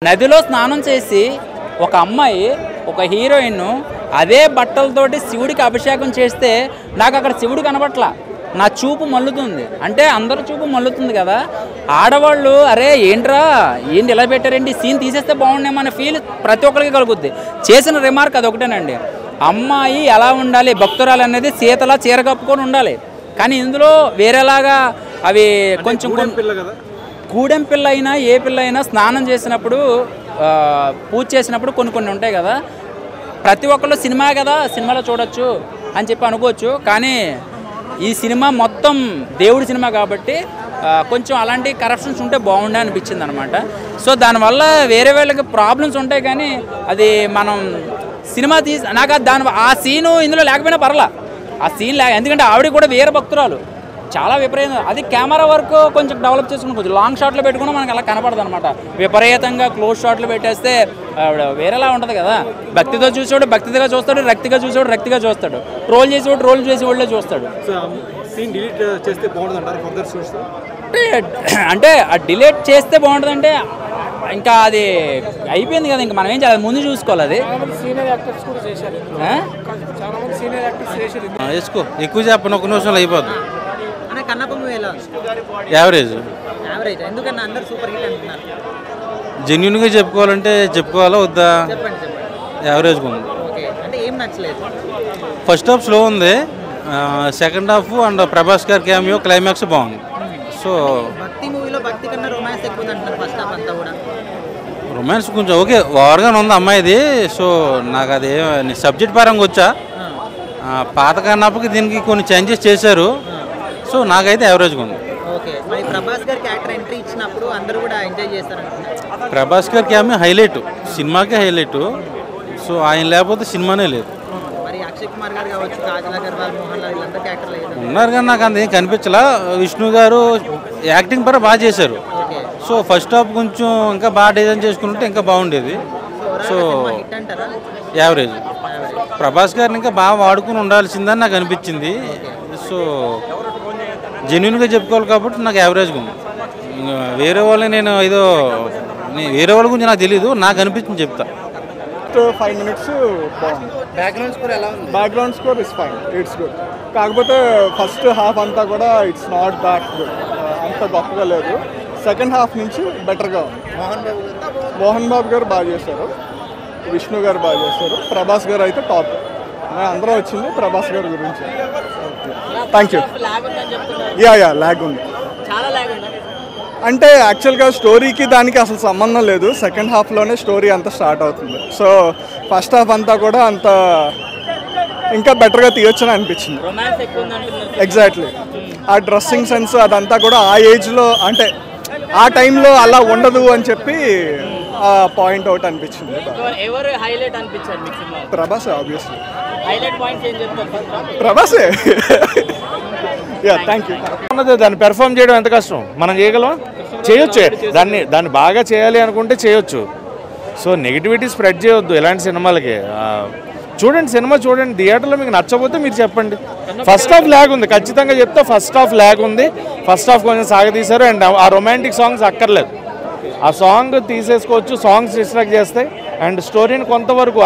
నదిలో స్నానం చేసి ఒక అమ్మాయి ఒక హీరోయిన్ అదే బట్టలతోటి శివుడికి అభిషేకం చేస్తే నాకు అక్కడ శివుడు కనబట్లా, నా చూపు మల్లుతుంది. అంటే అందరూ చూపు మల్లుతుంది కదా. ఆడవాళ్ళు అరే ఏంట్రా ఏంటి ఇలా పెట్టారేంటి, సీన్ తీసేస్తే బాగుండేమో అనే ఫీల్ ప్రతి ఒక్కరికి కలుగుద్ది. చేసిన రిమార్క్ అది ఒకటేనండి, అమ్మాయి ఎలా ఉండాలి భక్తురాలు అనేది సీతలా చీర కప్పుకొని ఉండాలి. కానీ ఇందులో వేరేలాగా అవి కొంచెం గూడెం పిల్ల అయినా ఏ పిల్ల అయినా స్నానం చేసినప్పుడు పూజ చేసినప్పుడు కొన్ని ఉంటాయి కదా, ప్రతి ఒక్కళ్ళు సినిమా కదా సినిమాలో చూడొచ్చు అని చెప్పి అనుకోవచ్చు. కానీ ఈ సినిమా మొత్తం దేవుడి సినిమా కాబట్టి కొంచెం అలాంటి కరప్షన్స్ ఉంటే బాగుండే అనిపించింది అనమాట. సో దానివల్ల వేరే వాళ్ళకి ప్రాబ్లమ్స్ ఉంటాయి, కానీ అది మనం సినిమా నాకు ఆ సీను ఇందులో లేకపోయినా పర్లా, ఆ సీన్ ఎందుకంటే ఆవిడ కూడా వేరే భక్తురాలు చాలా విపరీతం. అది కెమెరా వర్క్ కొంచెం డెవలప్ చేసుకుని కొంచెం లాంగ్ షాట్లో పెట్టుకున్నా మనకు అలా కనపడదు అనమాట. విపరీతంగా క్లోజ్ షాట్లు పెట్టేస్తే వేరేలా ఉంటుంది కదా. భక్తితో చూసేవాడు భక్తిగా చూస్తాడు, రక్తిగా చూసేవాడు రక్తిగా చూస్తాడు, ట్రోల్ చేసేవాడు ట్రోల్ చేసేవాళ్ళే చూస్తాడు. అంటే డిలీట్ చేస్తే బాగుంటుంది అంటే ఇంకా అది అయిపోయింది కదా, ఇంకా మనం ఏం చేయాలి, ముందు చూసుకోవాలి. అది వేసుకో ఎక్కువ చెప్పను, ఒక నిమిషంలో అయిపోద్ది. యావరేజ్. జెన్యున్గా చెప్పుకోవాలంటే చెప్పుకోవాలా వద్దా? యావరేజ్గా ఉంది. ఫస్ట్ హాఫ్ స్లో ఉంది, సెకండ్ హాఫ్ అండ్ ప్రభాస్ గారి క్యామియో క్లైమాక్స్ బాగుంది. సో రొమాన్స్ కొంచెం ఓకే ఓవర్గానే ఉంది అమ్మాయిది. సో నాకు అది సబ్జెక్ట్ పరంగా వచ్చా, పాత కన్నప్పకి దీనికి కొన్ని చేంజెస్ చేశారు. సో నాకైతే యావరేజ్గా ఉంది. ప్రభాస్ గారి క్యామియో హైలైట్, సినిమాకే హైలైట్. సో ఆయన లేకపోతే సినిమానే లేదు. ఉన్నారు కానీ నాకు అంత ఏం కనిపించలా. విష్ణు గారు యాక్టింగ్ పరంగా బాగా చేశారు. సో ఫస్ట్ హాఫ్ కొంచెం ఇంకా బాగా డిజైన్ చేసుకుంటే ఇంకా బాగుండేది. So average. ప్రభాస్ గారిని ఇంకా బాగా వాడుకుని ఉండాల్సిందని నాకు అనిపించింది. సో జెన్యున్గా చెప్పుకోవాలి కాబట్టి నాకు యావరేజ్గా ఉంది. వేరే వాళ్ళని నేను వేరే వాళ్ళ గురించి నాకు తెలీదు, నాకు అనిపించింది చెప్తా. 5 minutes బాగుంది. Background score is fine, it's good. కాకపోతే ఫస్ట్ హాఫ్ అంతా కూడా ఇట్స్ నాట్ దాట్ గుడ్, అంత గొప్పగా లేదు. సెకండ్ హాఫ్ నుంచి బెటర్గా ఉంది. మోహన్ బాబు గారు బాగా చేశారు, విష్ణు గారు బాగా చేశారు, ప్రభాస్ గారు అయితే టాప్. అందరూ వచ్చింది ప్రభాస్ గారి గురించి. Thank you. యా ల్యాగ్ ఉంది. అంటే యాక్చువల్గా స్టోరీకి దానికి అసలు సంబంధం లేదు. సెకండ్ హాఫ్లోనే స్టోరీ అంతా స్టార్ట్ అవుతుంది. సో ఫస్ట్ హాఫ్ అంతా కూడా అంత ఇంకా బెటర్గా తీయొచ్చని అనిపించింది. ఎగ్జాక్ట్లీ. ఆ డ్రెస్సింగ్ సెన్స్ అదంతా కూడా ఆ ఏజ్లో అంటే ఆ టైంలో అలా ఉండదు అని చెప్పి ఆ పాయింట్ అవుట్ అనిపించింది. ప్రభాస్ ఆబ్వియస్లీ. ప్రభాసే. Yeah thank you. దాన్ని పెర్ఫామ్ చేయడం ఎంత కష్టం, మనం చేయగలం, చేయొచ్చు. దాన్ని బాగా చేయాలి అనుకుంటే చేయొచ్చు. సో నెగిటివిటీ స్ప్రెడ్ చేయొద్దు ఇలాంటి సినిమాలకి. చూడండి, సినిమా చూడండి, థియేటర్లో మీకు నచ్చకపోతే మీరు చెప్పండి. ఫస్ట్ హాఫ్ ల్యాగ్ ఉంది, ఖచ్చితంగా చెప్తే ఫస్ట్ హాఫ్ ల్యాగ్ ఉంది. ఫస్ట్ హాఫ్ కొంచెం సాగతీశారు. అండ్ ఆ రొమాంటిక్ సాంగ్స్ అక్కర్లేదు, ఆ సాంగ్ తీసేసుకోవచ్చు, సాంగ్స్ డిస్ట్రాక్ట్ చేస్తాయి. అండ్ స్టోరీని కొంతవరకు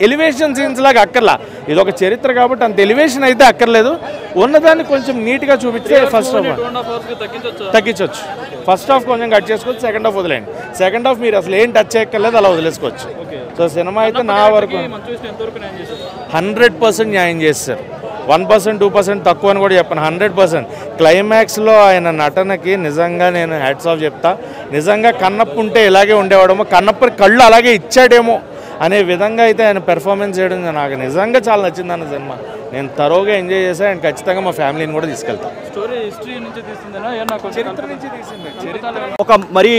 ఎలివేషన్ సీన్స్ లాగా అక్కర్లా. ఇది ఒక చరిత్ర కాబట్టి అంత ఎలివేషన్ అయితే అక్కర్లేదు. ఉన్నదాన్ని కొంచెం నీట్గా చూపిస్తే ఫస్ట్ హాఫ్ తగ్గించవచ్చు. ఫస్ట్ హాఫ్ కొంచెం కట్ చేసుకోవచ్చు, సెకండ్ హాఫ్ వదిలేండి. సెకండ్ హాఫ్ మీరు అసలు ఏం టచ్ చేయక్కర్లేదు, అలా వదిలేసుకోవచ్చు. సో సినిమా అయితే నా వరకు 100% న్యాయం చేస్తారు. 1% 2% తక్కువ అని కూడా చెప్పాను, 100%. క్లైమాక్స్లో ఆయన నటనకి నిజంగా నేను హ్యాట్స్ ఆఫ్ చెప్తా. నిజంగా కన్నప్ప ఉంటే ఇలాగే ఉండేవాడేమో, కన్నప్ప కళ్ళు అలాగే ఇచ్చాడేమో అనే విధంగా అయితే ఆయన పెర్ఫార్మెన్స్ చేయడం నాకు నిజంగా చాలా నచ్చింది అన్న సినిమా. నేను తరోగా ఎంజాయ్ చేశాను. అండ్ ఖచ్చితంగా మా ఫ్యామిలీని కూడా తీసుకెళ్తాను. ఒక మరీ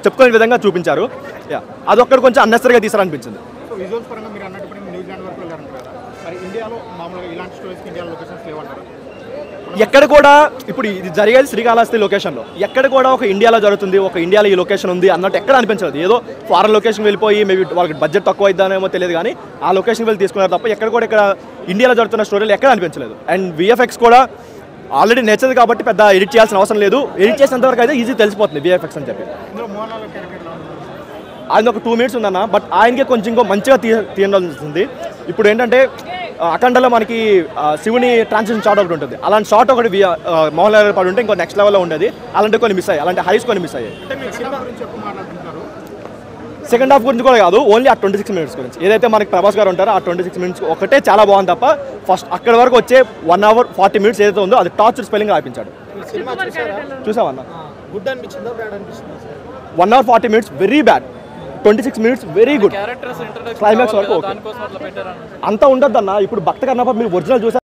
చెప్పుకునే విధంగా చూపించారు. అదొక్కటి కొంచెం అన్నెసరీగా తీసారనిపించింది. ఎక్కడ కూడా ఇప్పుడు ఇది జరిగేది శ్రీకాళహస్తి లొకేషన్లో, ఎక్కడ కూడా ఒక ఇండియాలో జరుగుతుంది, ఒక ఇండియాలో ఈ లొకేషన్ ఉంది అన్నట్టు ఎక్కడ అనిపించలేదు. ఏదో ఫారెన్ లొకేషన్ వెళ్ళిపోయి మేబీ వాళ్ళకి బడ్జెట్ తక్కువ అయిద్దానేమో తెలియదు, కానీ ఆ లొకేషన్ వెళ్ళి తీసుకున్నారు తప్ప ఎక్కడ కూడా ఇక్కడ ఇండియాలో జరుగుతున్న స్టోరీలు ఎక్కడ అనిపించలేదు. అండ్ విఎఫ్ఎక్స్ కూడా ఆల్రెడీ నేర్చేది కాబట్టి పెద్ద ఎడిట్ చేయాల్సిన అవసరం లేదు. ఎడిట్ చేసేంతవరకు అయితే ఈజీ తెలిసిపోతుంది విఎఫ్ఎక్స్ అని చెప్పి. ఆయన ఒక 2 minutes ఉందన్న, బట్ ఆయనకే కొంచెం ఇంకో మంచిగా తీయాల్సింది. ఇప్పుడు ఏంటంటే అఖండలో మనకి శివుని ట్రాన్సిషన్ షాట్ ఒకటి ఉంటుంది, అలాంటి షాట్ ఒకటి మోహన్ లాల్ పడి ఉంటే ఇంకో నెక్స్ట్ లెవెల్లో ఉండేది. అలాంటి కొన్ని మిస్ అయ్యాయి, అలాంటి హైస్ కొన్ని మిస్ అయ్యాయి. సెకండ్ హాఫ్ గురించి కూడా కాదు, ఓన్లీ ఆ 26 minutes గురించి. ఏదైతే మనకి ప్రభాస్ గారు ఉంటారో ఆ 26 minutes ఒకటే చాలా బాగుంది తప్ప ఫస్ట్ అక్కడి వరకు వచ్చే 1 hour 40 minutes ఏదైతే ఉందో అది టార్చర్ స్పెల్లింగ్ ఆపించాడు. చూసావన్న 1 hour 40 minutes very bad, 26 minutes very good. Climax వరకు అంతా ఉండద్దు అన్న. ఇప్పుడు భక్త కన్నప్ప మీరు ఒరిజినల్ చూసారు.